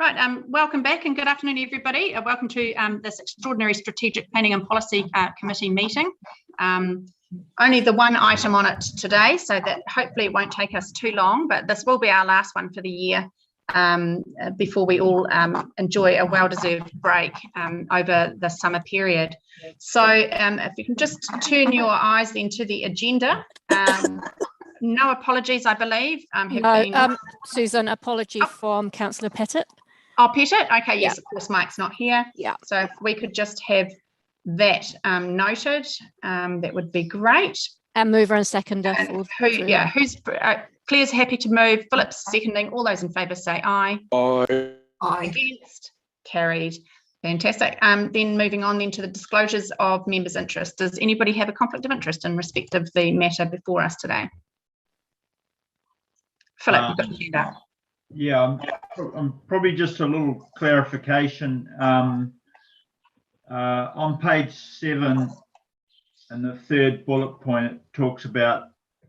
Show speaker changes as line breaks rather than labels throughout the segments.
Right, welcome back and good afternoon, everybody. Welcome to this extraordinary Strategic Planning and Policy Committee meeting. Only the one item on it today, so that hopefully it won't take us too long, but this will be our last one for the year before we all enjoy a well-deserved break over the summer period. So if you can just turn your eyes then to the agenda. No apologies, I believe.
Susan, apology from Councillor Pettit.
Oh, Pettit? Okay, yes, of course, Mike's not here.
Yeah. So
if we could just have that noted, that would be great.
And mover and seconder.
Claire's happy to move. Philip's seconding. All those in favour say aye.
Aye.
Aye. Against? Carried. Fantastic. Then moving on then to the disclosures of members' interest. Does anybody have a conflict of interest in respect of the matter before us today? Philip, you've got your hand up.
Yeah, I'm probably just a little clarification. On page 7, in the third bullet point, it talks about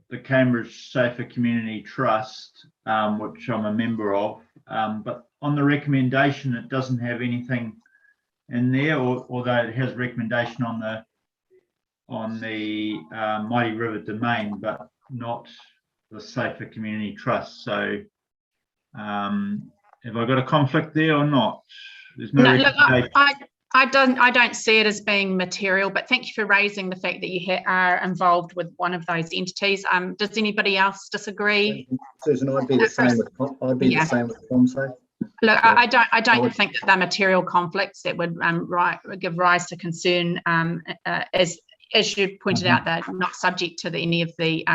the Cambridge Safer Community Trust, which I'm a member of. But on the recommendation, it doesn't have anything in there, although it has recommendation on the Mighty River Domain, but not the Safer Community Trust. So have I got a conflict there or not? There's no.
Look, I don't see it as being material, but thank you for raising the fact that you are involved with one of those entities. Does anybody else disagree?
Susan, I'd be the same with ComSafe.
Look, I don't think that they're material conflicts that would give rise to concern. As you pointed out, they're not subject to any of the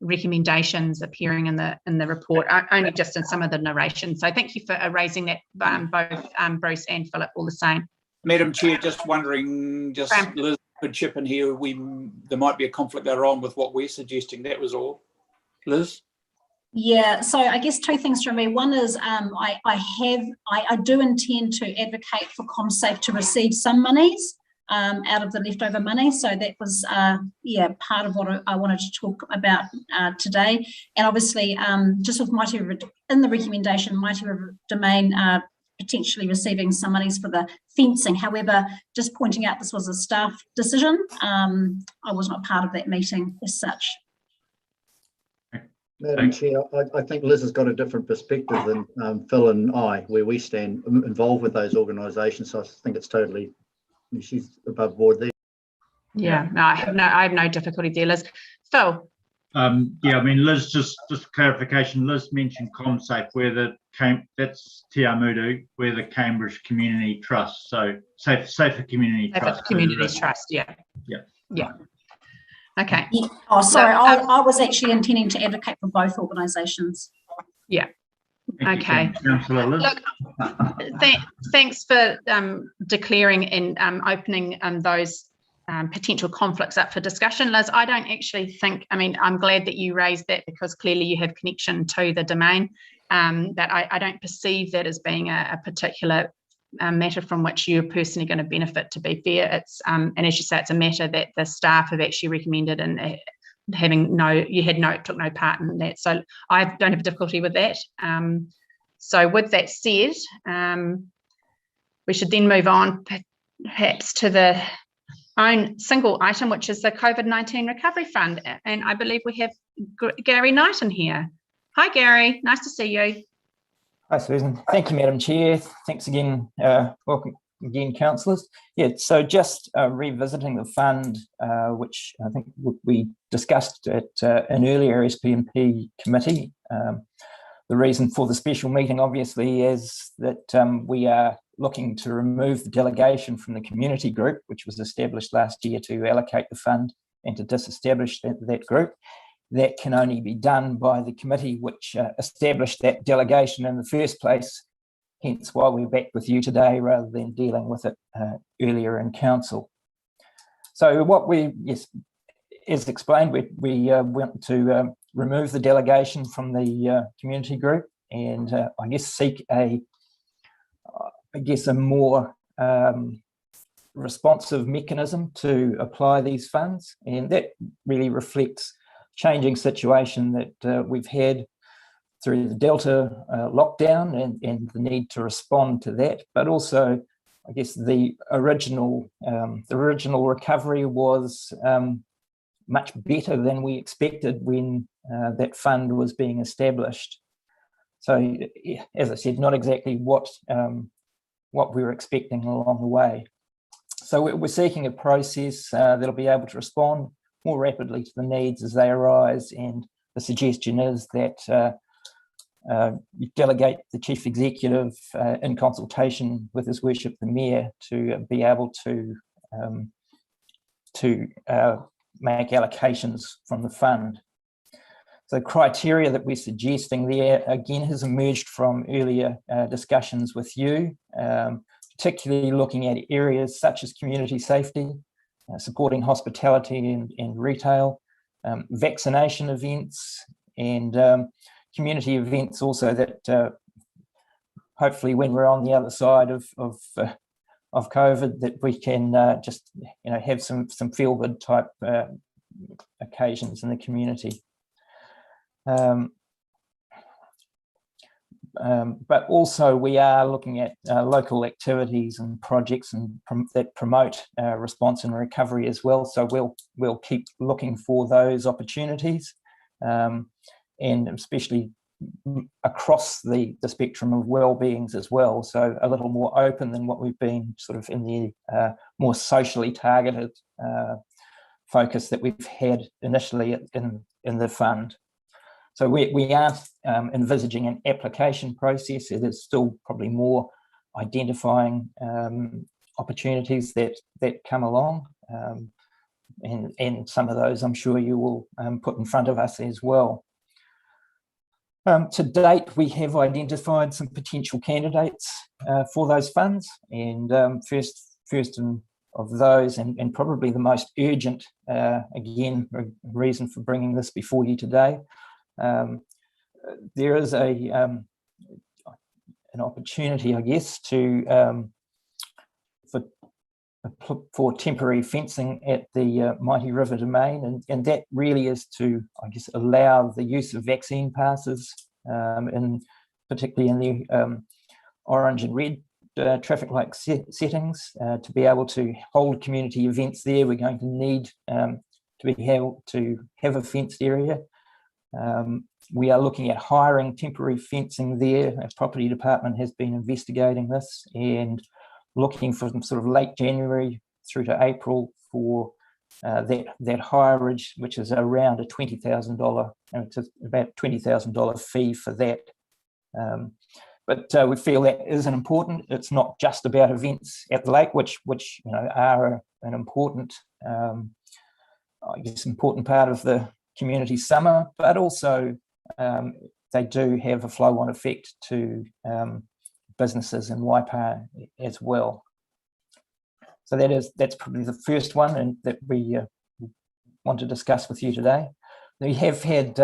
recommendations appearing in the report, only just in some of the narration. So thank you for raising that, both Bruce and Philip, all the same.
Madam Chair, just wondering, Liz could chip in here, there might be a conflict later on with what we're suggesting. That was all. Liz?
Yeah, so I guess two things from me. One is I do intend to advocate for ComSafe to receive some monies out of the leftover money. So that was, part of what I wanted to talk about today. And obviously, just with Mighty River, in the recommendation, Mighty River Domain potentially receiving some monies for the fencing. However, just pointing out this was a staff decision. I was not part of that meeting as such.
Madam Chair, I think Liz has got a different perspective than Phil and I, where we stand involved with those organisations. So I think it's totally, she's above board there.
Yeah, no, I have no difficulty there, Liz. Phil.
Yeah, I mean, Liz, just clarification. Liz mentioned ComSafe, that's Te Amutu, where the Cambridge Community Trust, so Safer Community Trust.
Safer Communities Trust, yeah. Okay.
Yeah. Oh, sorry, I was actually intending to advocate for both organisations.
Yeah.
Thank
okay.
You,
look, thanks for declaring and opening those potential conflicts up for discussion. Liz, I don't actually think, I'm glad that you raised that because clearly you have connection to the domain, but I don't perceive that as being a particular matter from which you're personally going to benefit. To be fair, it's and as you say, it's a matter that the staff have actually recommended, and took no part in that. So I don't have a difficulty with that. So with that said, we should then move on perhaps to the own single item, which is the COVID-19 Recovery Fund. And I believe we have Gary Knight in here. Hi, Gary. Nice to see you.
Hi, Susan. Thank you, Madam Chair. Thanks again. Welcome again, councillors. Yeah, so just revisiting the fund, which I think we discussed at an earlier SPMP committee. The reason for the special meeting, obviously, is that we are looking to remove the delegation from the community group, which was established last year to allocate the fund, and to disestablish that group. That can only be done by the committee which established that delegation in the first place, hence why we're back with you today rather than dealing with it earlier in council. So what as explained, we want to remove the delegation from the community group and I guess seek a more responsive mechanism to apply these funds, and that really reflects changing situation that we've had through the Delta lockdown and the need to respond to that, but also, I guess, the original recovery was much better than we expected when that fund was being established. So, as I said, not exactly what we were expecting along the way. So we're seeking a process that'll be able to respond more rapidly to the needs as they arise, and the suggestion is that you delegate the Chief Executive in consultation with His Worship the Mayor to be able to make allocations from the fund. So the criteria that we're suggesting there, again, has emerged from earlier discussions with you, particularly looking at areas such as community safety, supporting hospitality and retail, vaccination events, and community events also that hopefully when we're on the other side of COVID, that we can just have some feel-good type occasions in the community. But also we are looking at local activities and projects that promote response and recovery as well. So we'll keep looking for those opportunities, and especially across the spectrum of well-beings as well. So a little more open than what we've been sort of in the more socially targeted focus that we've had initially in the fund. So we aren't envisaging an application process. It is still probably more identifying opportunities that come along, and some of those I'm sure you will put in front of us as well. To date, we have identified some potential candidates for those funds, and first of those, and probably the most urgent, again, reason for bringing this before you today. There is an opportunity, I guess, for temporary fencing at the Mighty River Domain, and that really is to, I guess, allow the use of vaccine passes, particularly in the orange and red traffic light settings, to be able to hold community events there. We're going to need to have a fenced area. We are looking at hiring temporary fencing there. Our property department has been investigating this and looking for sort of late January through to April for that hireage, which is around a $20,000, it's about $20,000 fee for that. But we feel that isn't important. It's not just about events at the lake, which are an important, I guess, important part of the community summer, but also they do have a flow-on effect to businesses in Waipa as well. So that's probably the first one, and that we want to discuss with you today. We have had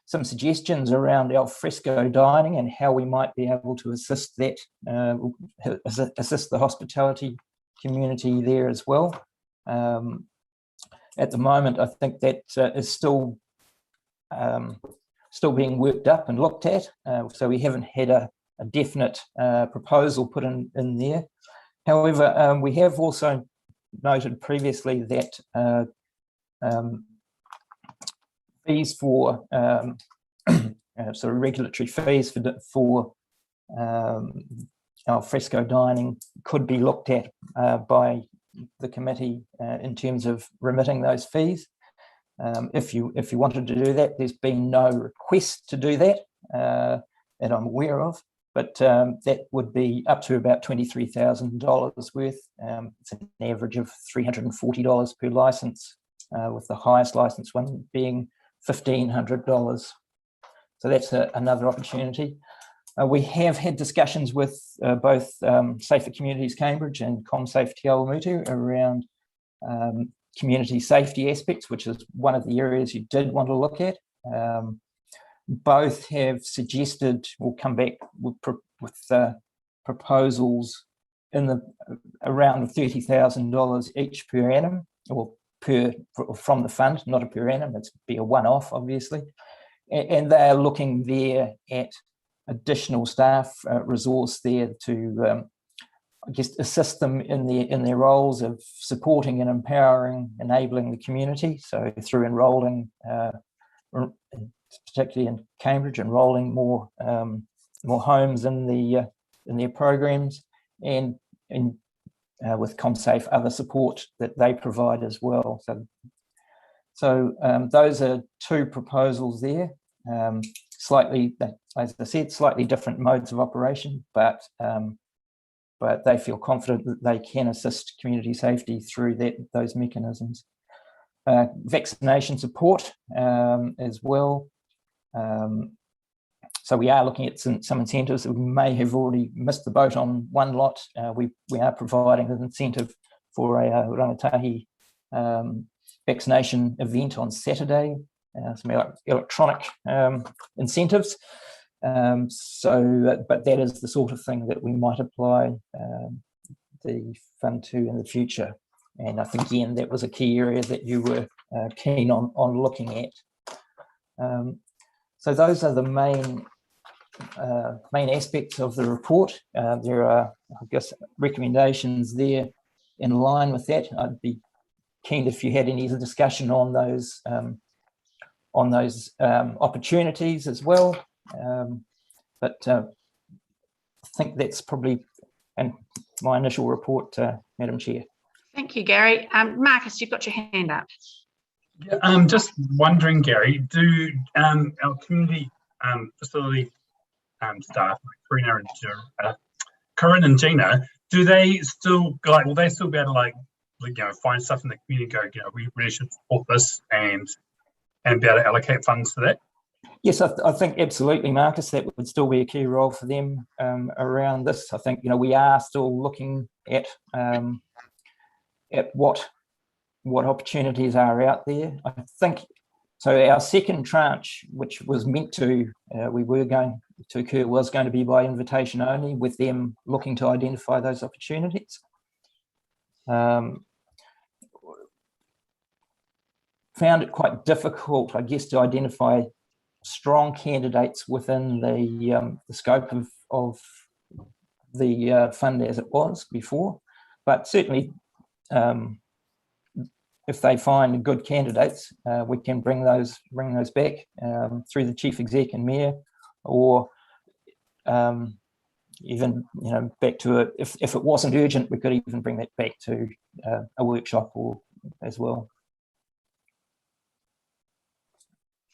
some suggestions around al fresco dining and how we might be able to assist that, assist the hospitality community there as well. At the moment, I think that is still being worked up and looked at. So we haven't had a definite proposal put in there. However, we have also noted previously that fees for sort of regulatory fees for al fresco dining could be looked at by the committee in terms of remitting those fees. If you wanted to do that, there's been no request to do that that I'm aware of, but that would be up to about $23,000 worth. It's an average of $340 per license, with the highest license one being $1,500. So that's another opportunity. We have had discussions with both Safer Communities Cambridge and ComSafe Te Awamutu around community safety aspects, which is one of the areas you did want to look at. Both have suggested we'll come back with proposals in around $30,000 each per annum, or from the fund, not a per annum. It's be a one-off, obviously. and they're looking there at additional staff resource there to I guess assist them in their roles of supporting and empowering, enabling the community. So through enrolling, particularly in Cambridge, enrolling more homes in their programs, and with ComSafe other support that they provide as well. So those are two proposals there. Slightly, as I said, slightly different modes of operation, but they feel confident that they can assist community safety through those mechanisms. Vaccination support as well. So we are looking at some incentives that we may have already missed the boat on one lot. We are providing an incentive for a rangatahi vaccination event on Saturday, some electronic incentives. But that is the sort of thing that we might apply the fund to in the future. And I think, again, that was a key area that you were keen on looking at. So those are the main aspects of the report. There are, I guess, recommendations there in line with that. I'd be keen if you had any discussion on those opportunities as well. But I think that's probably my initial report, Madam Chair.
Thank you, Gary. Marcus, you've got your hand up.
Yeah, just wondering, Gary, do our community facility staff, like Karina and Corinne and Gina, do they still will they still be able to find stuff in the community and go, we really should support this and be able to allocate funds for that?
Yes, I think absolutely, Marcus, that would still be a key role for them around this. I think, we are still looking at what opportunities are out there. I think, so our second tranche, which was meant to, we were going to occur, was going to be by invitation only, with them looking to identify those opportunities. Found it quite difficult, I guess, to identify strong candidates within the scope of the fund as it was before, but certainly if they find good candidates, we can bring those back through the chief exec and mayor, or even back to if it wasn't urgent, we could even bring that back to a workshop or as well.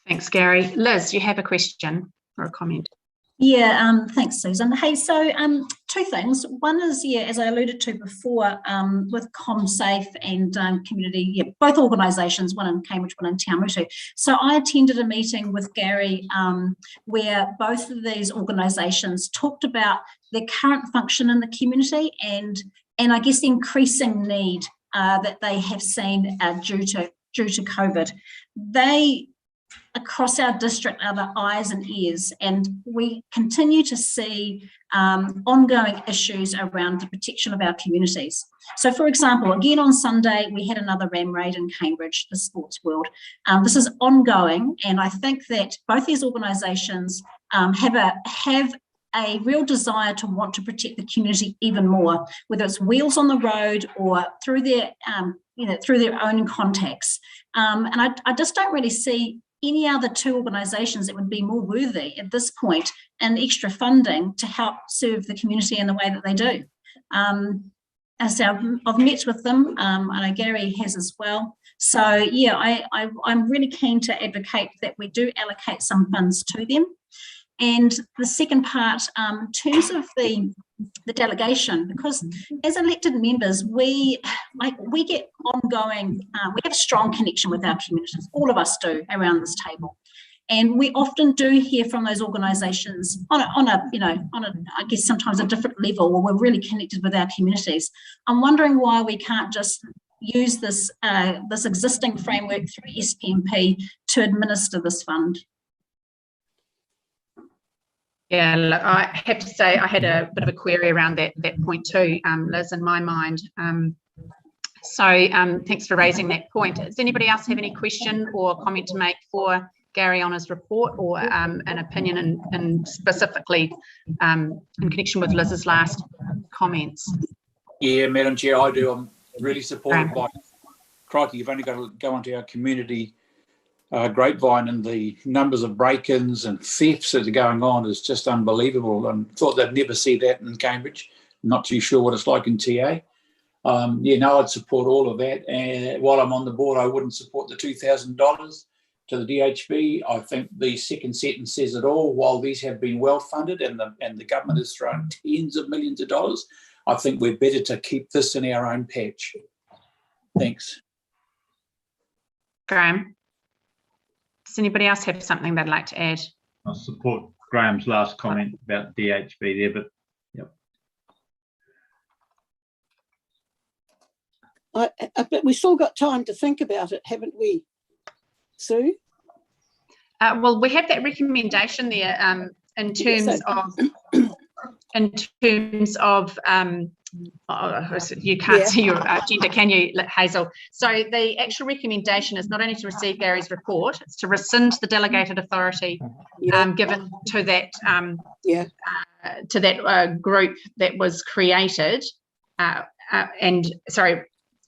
Thanks, Gary. Liz, you have a question or a comment?
Yeah, thanks, Susan. Hey, so two things. One is, as I alluded to before, with ComSafe and community, both organisations, one in Cambridge, one in Te Awamutu. So I attended a meeting with Gary where both of these organisations talked about their current function in the community and I guess the increasing need that they have seen due to COVID. They, across our district, are the eyes and ears, and we continue to see ongoing issues around the protection of our communities. So, for example, again on Sunday, we had another ram raid in Cambridge, the sports world. This is ongoing, and I think that both these organisations have a real desire to want to protect the community even more, whether it's wheels on the road or through their through their own contacts. And I just don't really see any other two organisations that would be more worthy at this point in extra funding to help serve the community in the way that they do. As I've met with them, I know Gary has as well. So yeah, I'm really keen to advocate that we do allocate some funds to them. And the second part, in terms of the delegation, because as elected members, we get ongoing, we have a strong connection with our communities. All of us do around this table. And we often do hear from those organisations on a I guess sometimes a different level where we're really connected with our communities. I'm wondering why we can't just use this existing framework through SPMP to administer this fund.
Yeah, look, I have to say I had a bit of a query around that point too, Liz, in my mind. So thanks for raising that point. Does anybody else have any question or comment to make for Gary on his report, or an opinion in specifically in connection with Liz's last comments?
Yeah, Madam Chair, I do. I'm really supported by, crikey, you've only got to go onto our community grapevine, and the numbers of break-ins and thefts that are going on is just unbelievable, and thought they'd never see that in Cambridge. Not too sure what it's like in TA. I'd support all of that. And while I'm on the board, I wouldn't support the $2,000 to the DHB. I think the second sentence says it all. While these have been well funded and the government has thrown tens of millions of dollars, I think we're better to keep this in our own patch. Thanks.
Graham, does anybody else have something they'd like to add?
I support Graham's last comment about DHB there, but yep.
But we still got time to think about it, haven't we, Sue?
Well, we have that recommendation there in terms of you can't see your agenda, can you, Hazel? So the actual recommendation is not only to receive Gary's report, it's to rescind the delegated authority given to that group that was created,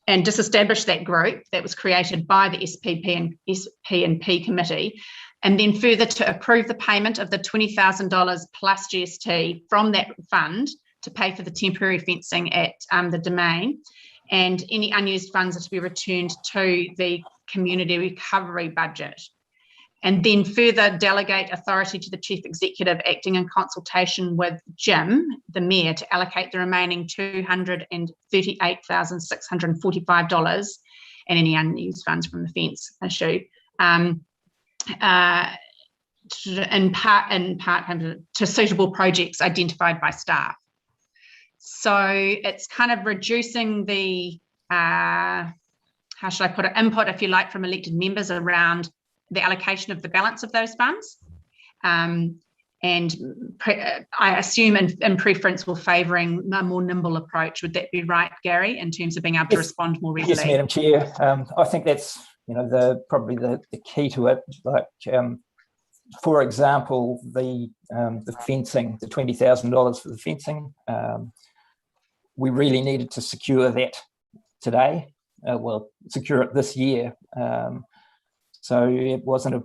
and disestablish that group that was created by the SPNP committee, and then further to approve the payment of the $20,000 plus GST from that fund to pay for the temporary fencing at the domain, and any unused funds are to be returned to the community recovery budget. And then further delegate authority to the Chief Executive, acting in consultation with Jim, the Mayor, to allocate the remaining $238,645 and any unused funds from the fence issue, in part to suitable projects identified by staff. So it's kind of reducing the, how should I put it, input, if you like, from elected members around the allocation of the balance of those funds. I assume in preference we're favouring a more nimble approach. Would that be right, Gary, in terms of being able to respond more readily?
Yes, Madam Chair. I think that's probably the key to it. Like, for example, the fencing, the $20,000 for the fencing. We really needed to secure that today. Secure it this year. So it wasn't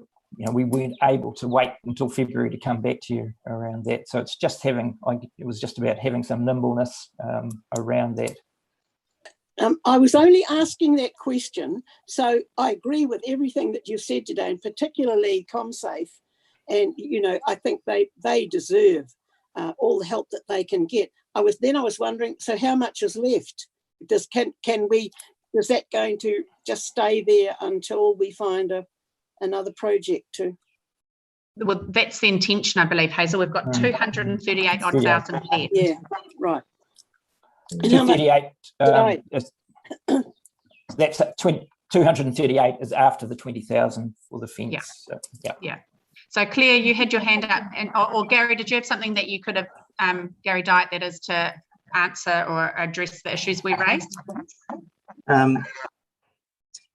we weren't able to wait until February to come back to you around that. So it's just it was just about having some nimbleness around that.
I was only asking that question. So I agree with everything that you've said today, and particularly ComSafe. And, I think they deserve all the help that they can get. I was wondering, so how much is left? Is that going to just stay there until we find another project to?
Well, that's the intention, I believe, Hazel. We've got 238 odd thousand left.
Yeah, right.
238. That's 238 is after the 20,000 for the fence.
Yeah. Yeah. So Claire, you had your hand up, or Gary, did you have something that you could have, Gary Dyett, that is to answer or address the issues we raised?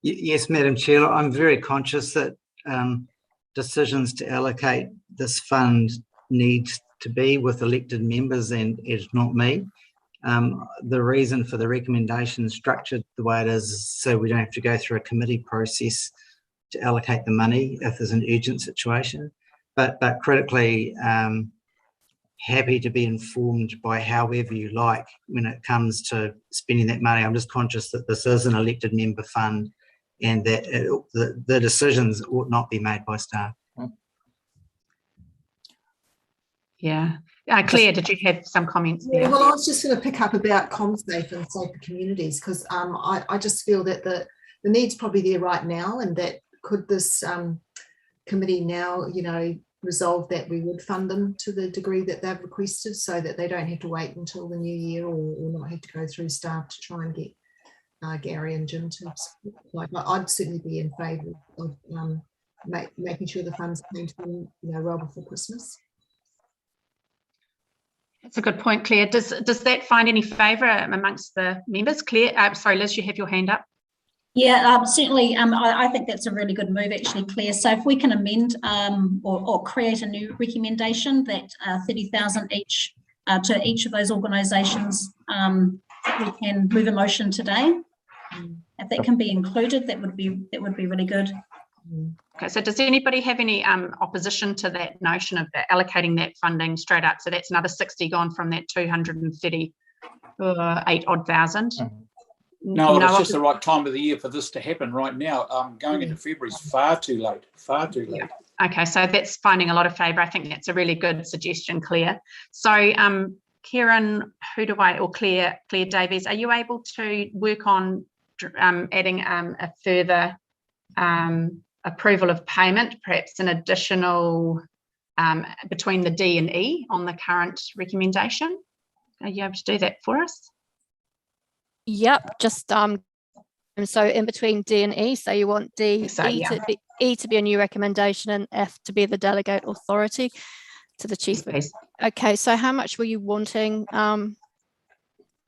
Yes, Madam Chair, I'm very conscious that decisions to allocate this fund need to be with elected members, and it's not me. The reason for the recommendation structured the way it is so we don't have to go through a committee process to allocate the money if there's an urgent situation. But critically, happy to be informed by however you like when it comes to spending that money. I'm just conscious that this is an elected member fund, and that the decisions ought not be made by staff.
Yeah. Claire, did you have some comments there?
Yeah, well, I was just going to pick up about ComSafe and safer communities, because I just feel that the need's probably there right now, and that could this committee now, resolve that we would fund them to the degree that they've requested, so that they don't have to wait until the new year, or not have to go through staff to try and get Gary and Jim to, I'd certainly be in favour of making sure the funds came to them, well before Christmas.
That's a good point, Claire. Does that find any favour amongst the members? Claire, sorry, Liz, you have your hand up.
Yeah, certainly. I think that's a really good move, actually, Claire. So if we can amend or create a new recommendation that 30,000 each to each of those organisations, we can move a motion today. If that can be included, that would be really good.
Okay, so does anybody have any opposition to that notion of allocating that funding straight up? So that's another 60 gone from that 238 odd thousand.
No, it's just the right time of the year for this to happen right now. Going into February is far too late, far too late.
Yeah. Okay, so that's finding a lot of favour. I think that's a really good suggestion, Claire. So Kieran, Claire Davies, are you able to work on adding a further approval of payment, perhaps an additional between the D and E on the current recommendation? Are you able to do that for us?
Yep, just so in between D and E, so you want E to be a new recommendation and F to be the delegate authority to the chief.
Please.
Okay, so how much were you wanting?
I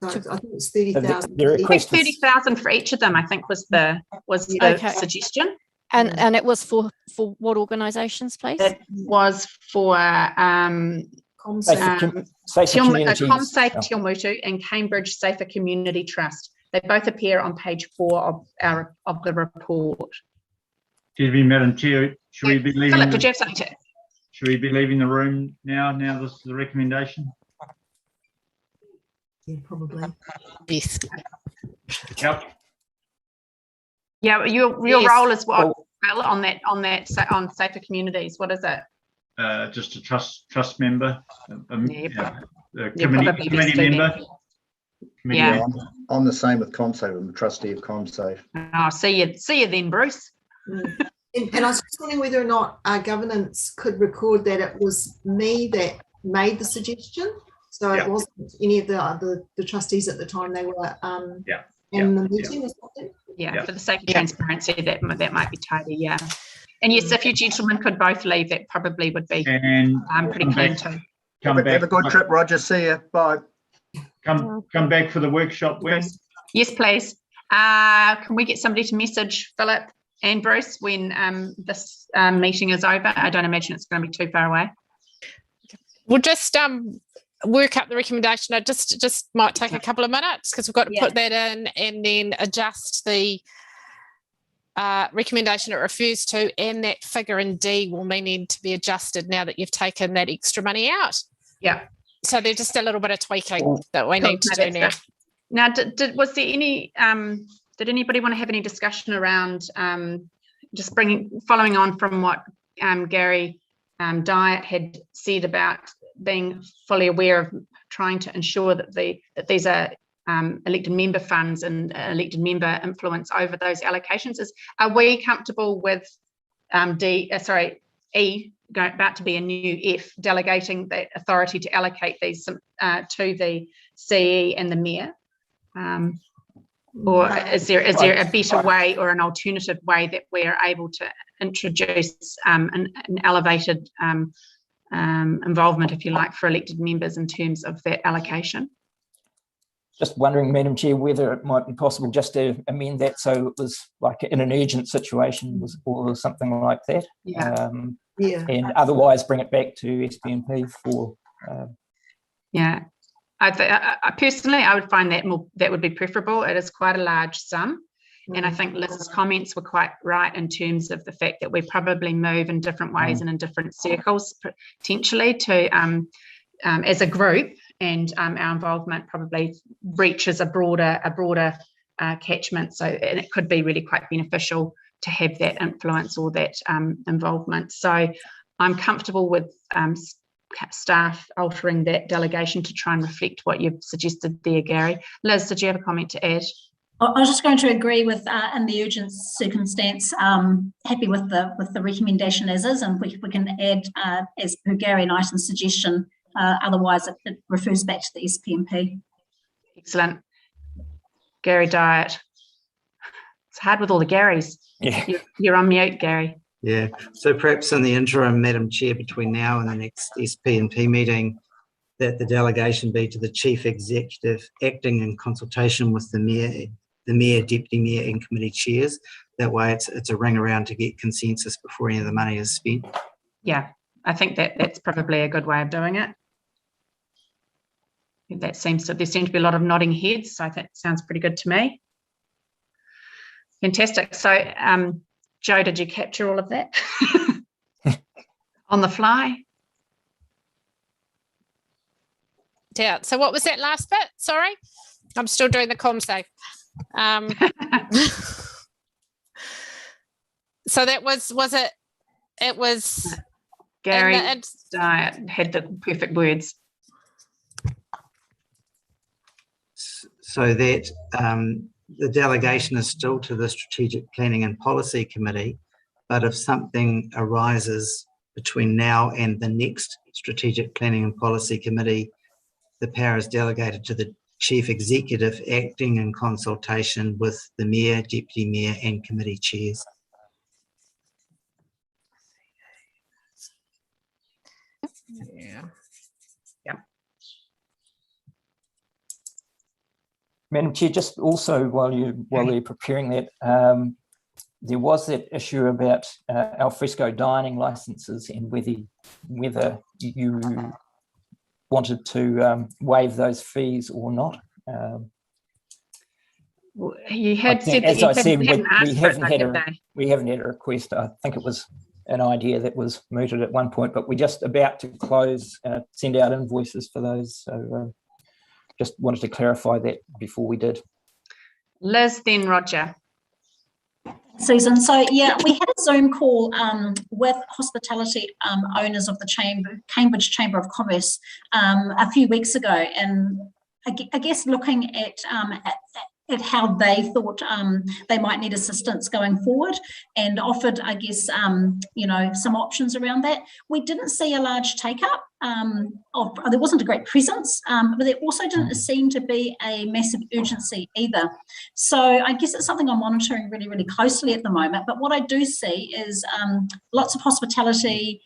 think it's 30,000.
30,000 for each of them, I think was the suggestion.
And it was for what organisations, please?
It was for
Safer
ComSafe Te Awamutu and Cambridge Safer Community Trust. They both appear on page 4 of the report.
Excuse me, Madam Chair, should we be leaving?
Philip, did you have something to?
Should we be leaving the room now? Now this is the recommendation.
Yeah, probably.
Yes.
Yep.
Yeah, your role is what on Safer Communities? What is it?
Just a trust member, committee member.
Yeah,
I'm the same with ComSafe. I'm a trustee of ComSafe.
Oh, see you then, Bruce.
And I was just wondering whether or not our governance could record that it was me that made the suggestion. So it wasn't any of the trustees at the time. They were in the meeting or something.
Yeah, for the sake of transparency, that might be tidy. Yeah. And yes, if you gentlemen could both leave, that probably would be pretty keen to.
Have a good trip, Roger. See you. Bye.
Come back for the workshop, when?
Yes, please. Can we get somebody to message Philip and Bruce when this meeting is over? I don't imagine it's going to be too far away.
We'll just work up the recommendation. It just might take a couple of minutes because we've got to put that in and then adjust the recommendation it refers to, and that figure in D will need to be adjusted now that you've taken that extra money out.
Yeah.
So there's just a little bit of tweaking that we need to do now.
Now, was there any? Did anybody want to have any discussion around just following on from what Gary Diet had said about being fully aware of trying to ensure that these are elected member funds and elected member influence over those allocations? Are we comfortable with E about to be a new F, delegating the authority to allocate these to the CE and the mayor? Or is there a better way or an alternative way that we're able to introduce an elevated involvement, if you like, for elected members in terms of that allocation?
Just wondering, Madam Chair, whether it might be possible just to amend that so it was like in an urgent situation or something like that.
Yeah.
And otherwise bring it back to SPNP for.
Yeah. I personally, I would find that would be preferable. It is quite a large sum. And I think Liz's comments were quite right in terms of the fact that we probably move in different ways and in different circles potentially to as a group, and our involvement probably reaches a broader catchment. So, and it could be really quite beneficial to have that influence or that involvement. So I'm comfortable with staff altering that delegation to try and reflect what you've suggested there, Gary. Liz, did you have a comment to add?
I was just going to agree with in the urgent circumstance, happy with the recommendation as is, and we can add as per Gary Knighton's suggestion. Otherwise, it refers back to the SPNP.
Excellent. Gary Diet. It's hard with all the Garys.
Yeah.
You're on mute, Gary.
Yeah. So perhaps in the interim, Madam Chair, between now and the next SPNP meeting, that the delegation be to the Chief Executive, acting in consultation with the Mayor the mayor, deputy mayor and committee chairs. That way it's a ring around to get consensus before any of the money is spent.
Yeah, I think that's probably a good way of doing it. There seems to be a lot of nodding heads, so that sounds pretty good to me. Fantastic. So, Joe, did you capture all of that on the fly?
Yeah. So what was that last bit? Sorry, I'm still doing the CommSafe. So that was it? It was
Gary had the perfect words.
So that the delegation is still to the Strategic Planning and Policy Committee, but if something arises between now and the next Strategic Planning and Policy Committee, the power is delegated to the Chief Executive, acting in consultation with the Mayor, Deputy Mayor and committee chairs.
Yeah.
Madam Chair, just also while you're preparing that, there was that issue about alfresco dining licences and whether you wanted to waive those fees or not.
You had said,
as I said, we haven't had a request. I think it was an idea that was mooted at one point, but we're just about to close, send out invoices for those. So just wanted to clarify that before we did.
Liz, then Roger.
Susan, so yeah, we had a Zoom call with hospitality owners of the Cambridge Chamber of Commerce a few weeks ago, and I guess looking at how they thought they might need assistance going forward, and offered, I guess, some options around that. We didn't see a large take-up. There wasn't a great presence, but there also didn't seem to be a massive urgency either. So I guess it's something I'm monitoring really, really closely at the moment. But what I do see is lots of hospitality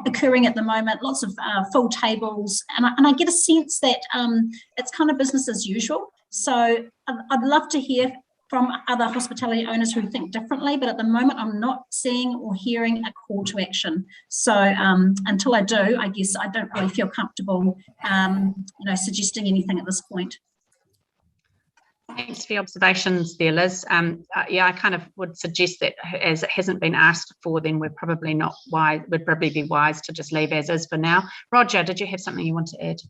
occurring at the moment, lots of full tables, and I get a sense that it's kind of business as usual. So I'd love to hear from other hospitality owners who think differently, but at the moment I'm not seeing or hearing a call to action. So until I do, I guess I don't really feel comfortable, suggesting anything at this point.
Thanks for your observations there, Liz. I kind of would suggest that as it hasn't been asked for, then we're probably not wise. Would probably be wise to just leave as is for now. Roger, did you have something you want to add?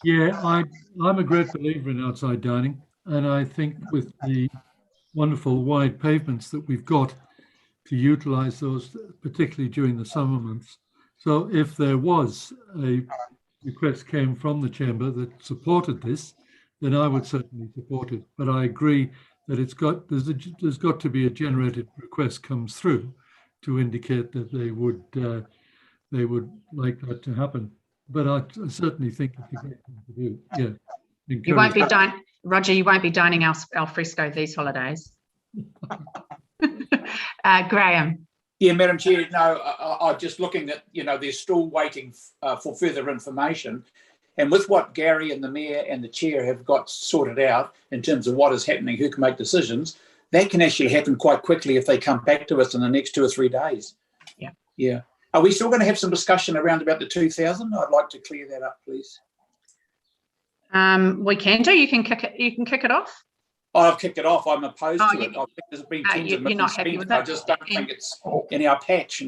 Yeah, I'm a great believer in outside dining, and I think with the wonderful wide pavements that we've got to utilise those, particularly during the summer months. So if there was a request came from the Chamber that supported this, then I would certainly support it. But I agree that there's got to be a generated request comes through to indicate that they would like that to happen. But I certainly think it's a great thing to do. Yeah.
You won't be dining, Roger. You won't be dining al fresco these holidays. Graham.
Yeah, Madam Chair. No, I'm just looking at. They're still waiting for further information, and with what Gary and the Mayor and the Chair have got sorted out in terms of what is happening, who can make decisions, that can actually happen quite quickly if they come back to us in the next 2 or 3 days.
Yeah.
Yeah. Are we still going to have some discussion around about the 2,000? I'd like to clear that up, please.
We can do. You can kick it off.
Oh, I've kicked it off. I'm opposed to it. I think there's been tens of
millions spent.
I just don't think it's in our patch.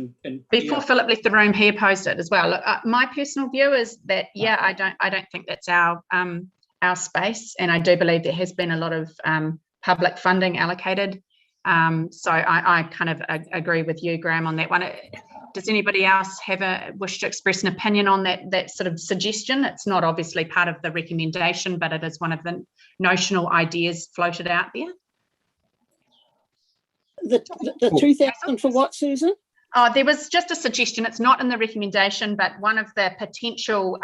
Before Philip left the room, he opposed it as well. Look, my personal view is that I don't think that's our space, and I do believe there has been a lot of public funding allocated. So I kind of agree with you, Graham, on that one. Does anybody else have a wish to express an opinion on that sort of suggestion? It's not obviously part of the recommendation, but it is one of the notional ideas floated out there.
The 2,000 for what, Susan?
Oh, there was just a suggestion. It's not in the recommendation, but one of the potential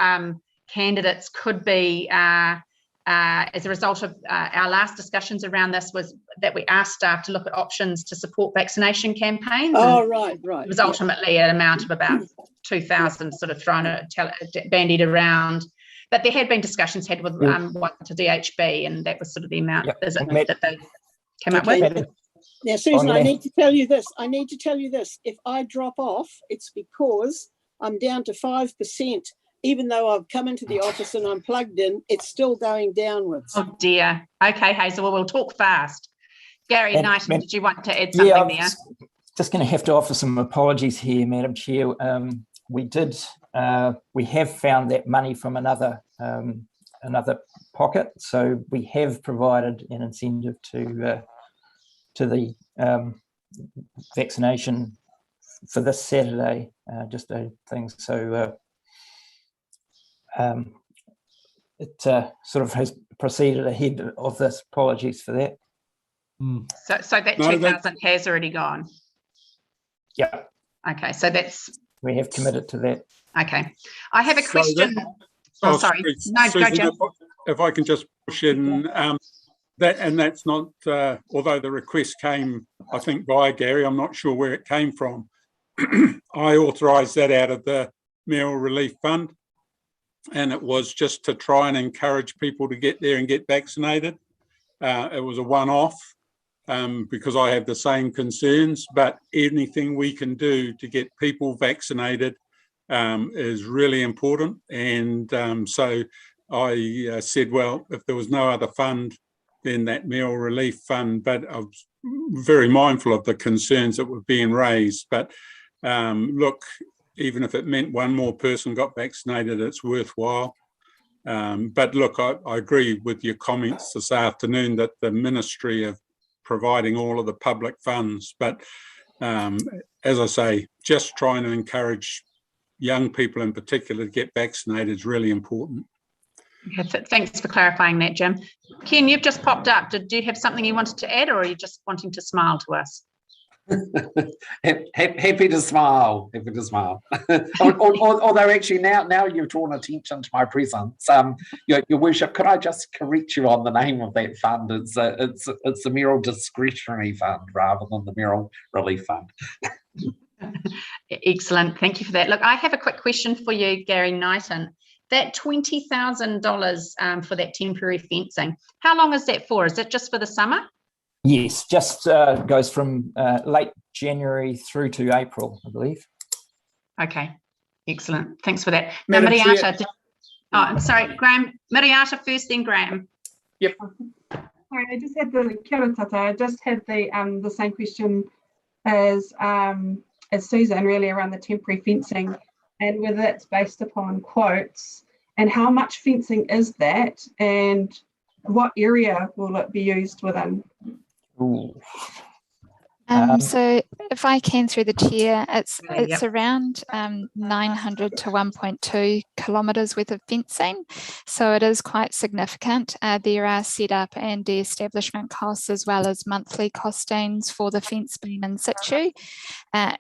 candidates could be as a result of our last discussions around this was that we asked staff to look at options to support vaccination campaigns.
Oh, right.
It was ultimately an amount of about 2,000 sort of bandied around. but there had been discussions had with one to DHB, and that was sort of the amount that they came up with.
Now, Susan, I need to tell you this. If I drop off, it's because I'm down to 5%. Even though I've come into the office and I'm plugged in, it's still going downwards.
Oh dear. Okay, Hazel, well, we'll talk fast. Gary Knighton, did you want to add something there?
Just going to have to offer some apologies here, Madam Chair. We have found that money from another pocket, so we have provided an incentive to the vaccination for this Saturday, just a thing. So it sort of has proceeded ahead of this. Apologies for that.
So that 2,000 has already gone.
Yeah.
Okay, so
we have committed to that.
Okay, I have a question. Sorry. No,
Susan,
go, Jim.
if I can just push in, that's not, although the request came, I think, by Gary, I'm not sure where it came from. I authorised that out of the Mayoral Relief Fund, and it was just to try and encourage people to get there and get vaccinated. It was a one-off because I have the same concerns, but anything we can do to get people vaccinated is really important. And so I said, well, if there was no other fund, then that Mayoral Relief Fund, but I was very mindful of the concerns that were being raised. But look, even if it meant one more person got vaccinated, it's worthwhile. But look, I agree with your comments this afternoon that the Ministry of providing all of the public funds, but as I say, just trying to encourage young people in particular to get vaccinated is really important.
Thanks for clarifying that, Jim. Ken, you've just popped up. Did you have something you wanted to add, or are you just wanting to smile to us?
Happy to smile. Although actually now you've drawn attention to my presence. Your Worship, could I just correct you on the name of that fund? It's the Mayoral Discretionary Fund rather than the Mayoral Relief Fund.
Excellent. Thank you for that. Look, I have a quick question for you, Gary Knighton. That $20,000 for that temporary fencing, how long is that for? Is that just for the summer?
Yes, just goes from late January through to April, I believe.
Okay, excellent. Thanks for that. Now, Miriata, I'm sorry, Graham. Miriata first, then Graham.
Yep. Sorry, I just had the same question as Susan, really, around the temporary fencing and whether it's based upon quotes and how much fencing is that and what area will it be used within?
Ooh.
So if I can through the chair, it's around 900 to 1.2 kilometres worth of fencing. So it is quite significant. There are setup and de-establishment costs as well as monthly costings for the fence being in situ.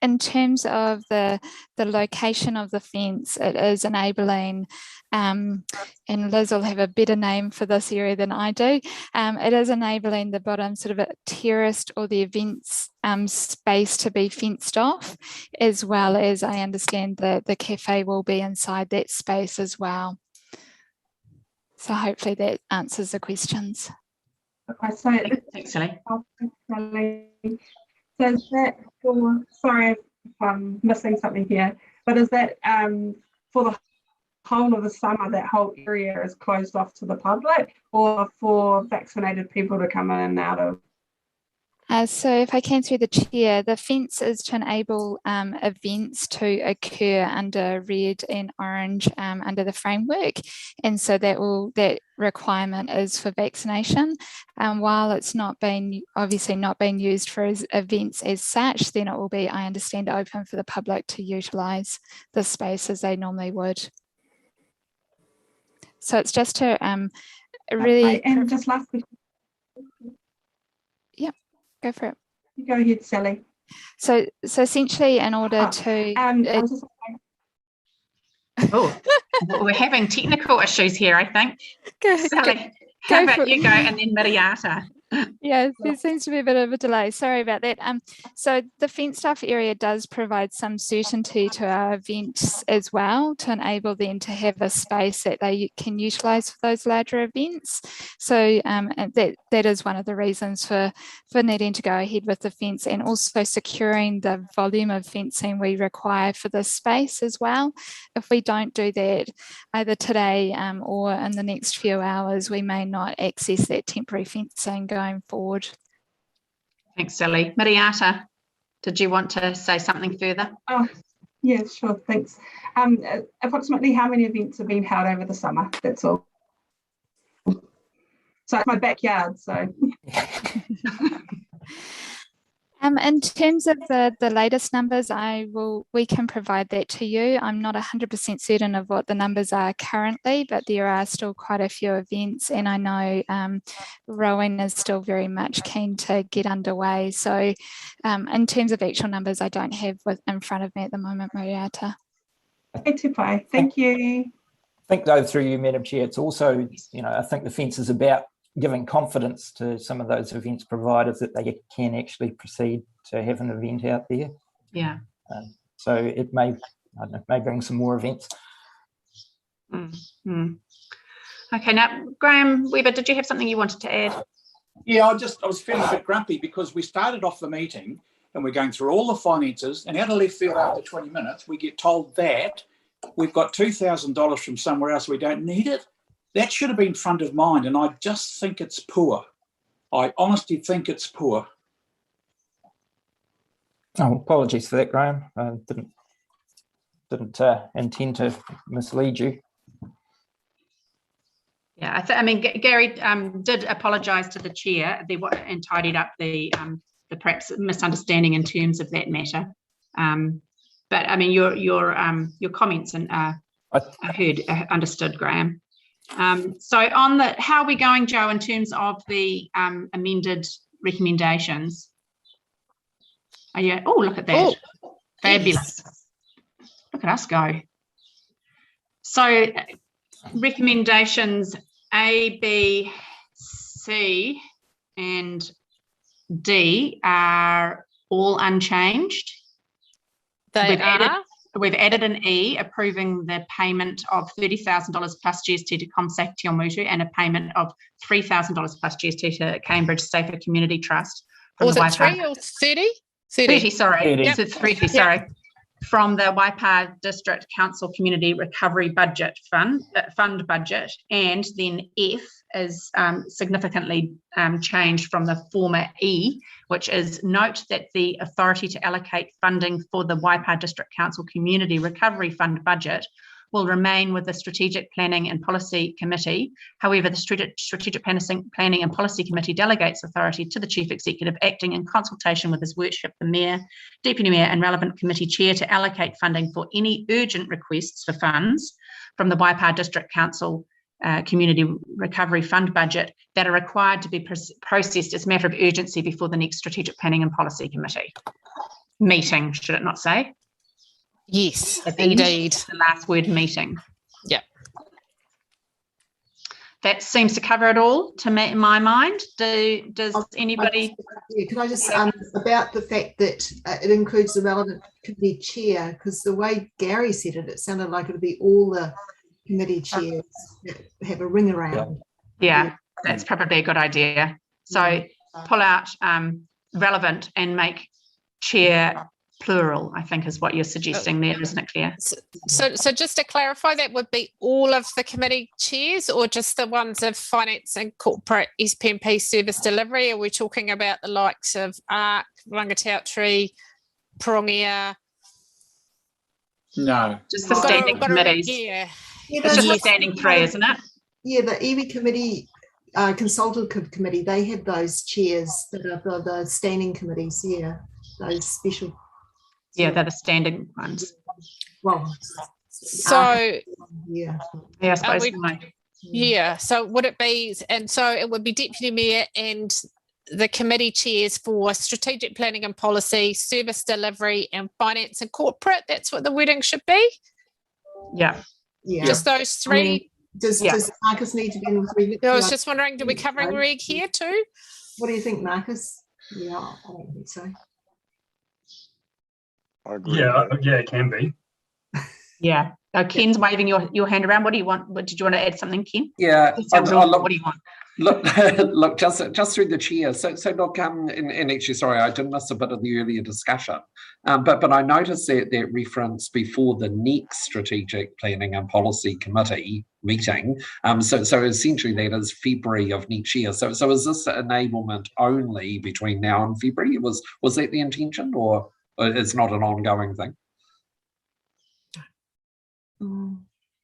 In terms of the location of the fence, it is enabling, and Liz will have a better name for this area than I do, it is enabling the bottom sort of a terraced or the events space to be fenced off, as well as I understand the cafe will be inside that space as well. So hopefully that answers the questions.
Okay, so
thanks, Sally.
So is that for, sorry if I'm missing something here, but is that for the whole of the summer, that whole area is closed off to the public, or for vaccinated people to come in and out of?
So if I can through the chair, the fence is to enable events to occur under red and orange under the framework, and so that requirement is for vaccination. While it's obviously not being used for events as such, then it will be, I understand, open for the public to utilise the space as they normally would. So it's just to really.
And just last question.
Yeah. Go for it.
You go ahead, Sally.
So essentially, in order to
we're having technical issues here, I think. Sally, how about you go, and then Miriata.
Yeah, there seems to be a bit of a delay. Sorry about that. So the fenced off area does provide some certainty to our events as well, to enable them to have a space that they can utilise for those larger events. So that is one of the reasons for needing to go ahead with the fence, and also securing the volume of fencing we require for this space as well. If we don't do that either today or in the next few hours, we may not access that temporary fencing going forward.
Thanks, Sally. Miriata, did you want to say something further?
Oh, yeah, sure, thanks. Approximately how many events have been held over the summer? That's all. So it's my backyard, so.
In terms of the latest numbers, we can provide that to you. I'm not 100% certain of what the numbers are currently, but there are still quite a few events, and I know Rowan is still very much keen to get underway. So in terms of actual numbers, I don't have in front of me at the moment, Miriata.
Thank you.
I think though, through you, Madam Chair, it's also, I think the fence is about giving confidence to some of those events providers that they can actually proceed to have an event out there.
Yeah.
So it may, I don't know, may bring some more events.
Okay, now Graham Weber, did you have something you wanted to add?
Yeah, I was feeling a bit grumpy because we started off the meeting and we're going through all the finances, and out of left field after 20 minutes, we get told that we've got $2,000 from somewhere else, we don't need it. That should have been front of mind, and I just think it's poor. I honestly think it's poor.
Oh, apologies for that, Graham. I didn't intend to mislead you.
Yeah, I mean, Gary did apologise to the chair and tidied up the perhaps misunderstanding in terms of that matter. But I mean, your comments and understood, Graham. So on how are we going, Joe, in terms of the amended recommendations? Oh, yeah. Oh, look at that. Oh, fabulous. Yes. Look at us go. So recommendations A, B, C, and D are all unchanged. We've added an E, approving the payment of $30,000 plus GST to ComSafe Te Awamutu and a payment of $3,000 plus GST to Cambridge Safer Community Trust.
Was it 3 or 30?
30, sorry.
30.
Yep. It's 30, sorry. Yep. From the Waipa District Council Community Recovery Budget Fund budget, and then F is significantly changed from the former E, which is note that the authority to allocate funding for the Waipa District Council Community Recovery Fund budget will remain with the Strategic Planning and Policy Committee. However, the Strategic Planning and Policy Committee delegates authority to the Chief Executive, acting in consultation with His Worship, the Mayor, Deputy Mayor and relevant committee chair, to allocate funding for any urgent requests for funds from the Waipa District Council Community Recovery Fund budget that are required to be processed as a matter of urgency before the next Strategic Planning and Policy Committee meeting, should it not say?
Yes, indeed.
The last word, meeting.
Yeah.
That seems to cover it all to me, in my mind. Does anybody?
Can I just about the fact that it includes the relevant committee chair, because the way Gary said it, it sounded like it would be all the committee chairs that have a ring around.
Yeah, that's probably a good idea. So pull out relevant and make chair plural, I think is what you're suggesting there, isn't it, Claire?
So just to clarify, that would be all of the committee chairs or just the ones of finance and corporate SPMP service delivery? Are we talking about the likes of ARC, Rangatautri, Prongia?
No.
Just the standing committees.
Yeah.
It's just the standing three, isn't it?
Yeah, the iwi committee, consultative committee, they have those chairs that are the standing committees, yeah, those special.
Yeah, they're the standing ones.
Well,
so
yeah,
I suppose.
Yeah, so would it be, and so it would be Deputy Mayor and the committee chairs for strategic planning and policy, service delivery and finance and corporate. That's what the wording should be.
Yeah.
Yeah.
Just those three.
Does Marcus need to be in with reg?
I was just wondering, do we covering reg here too?
What do you think, Marcus? Yeah, I don't think so.
I agree.
Yeah, it can be.
Yeah. Ken's waving your hand around. What do you want? Did you want to add something, Ken?
Yeah.
What do you want?
Look, just through the chair. So look, and actually, sorry, I did miss a bit of the earlier discussion, but I noticed that reference before the next Strategic Planning and Policy Committee meeting. So essentially that is February of next year. So is this enablement only between now and February? Was that the intention, or it's not an ongoing thing?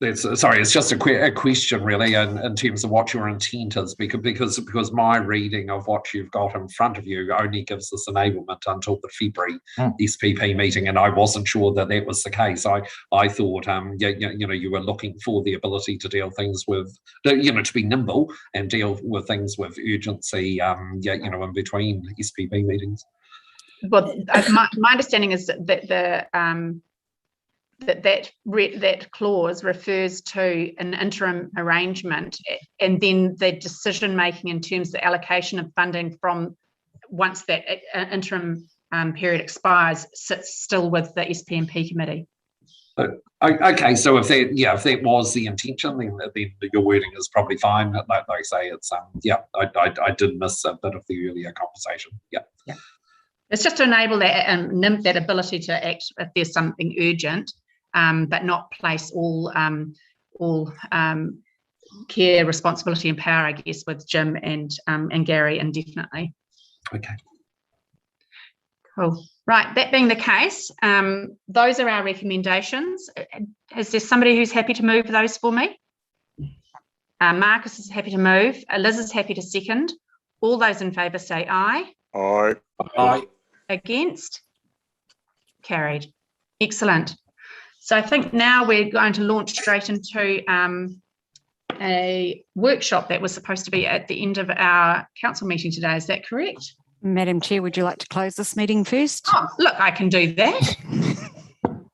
It's just a question really in terms of what your intent is, because my reading of what you've got in front of you only gives us enablement until the February SPP meeting, and I wasn't sure that was the case. I thought you were looking for the ability to deal things with, to be nimble and deal with things with urgency in between SPP meetings.
Well, my understanding is that that clause refers to an interim arrangement, and then the decision making in terms of the allocation of funding from once that interim period expires sits still with the SPNP committee.
Okay, so if that was the intention, then your wording is probably fine. Like I say, it's I did miss a bit of the earlier conversation. Yeah.
It's just to enable that ability to act if there's something urgent. But not place all care, responsibility, and power, I guess, with Jim and Gary indefinitely.
Okay.
Cool. Right. That being the case, those are our recommendations. Is there somebody who's happy to move those for me? Marcus is happy to move. Liz is happy to second. All those in favour say aye.
Aye.
Aye.
Against? Carried. Excellent. So I think now we're going to launch straight into a workshop that was supposed to be at the end of our council meeting today. Is that correct?
Madam Chair, would you like to close this meeting first?
Oh, look, I can do that.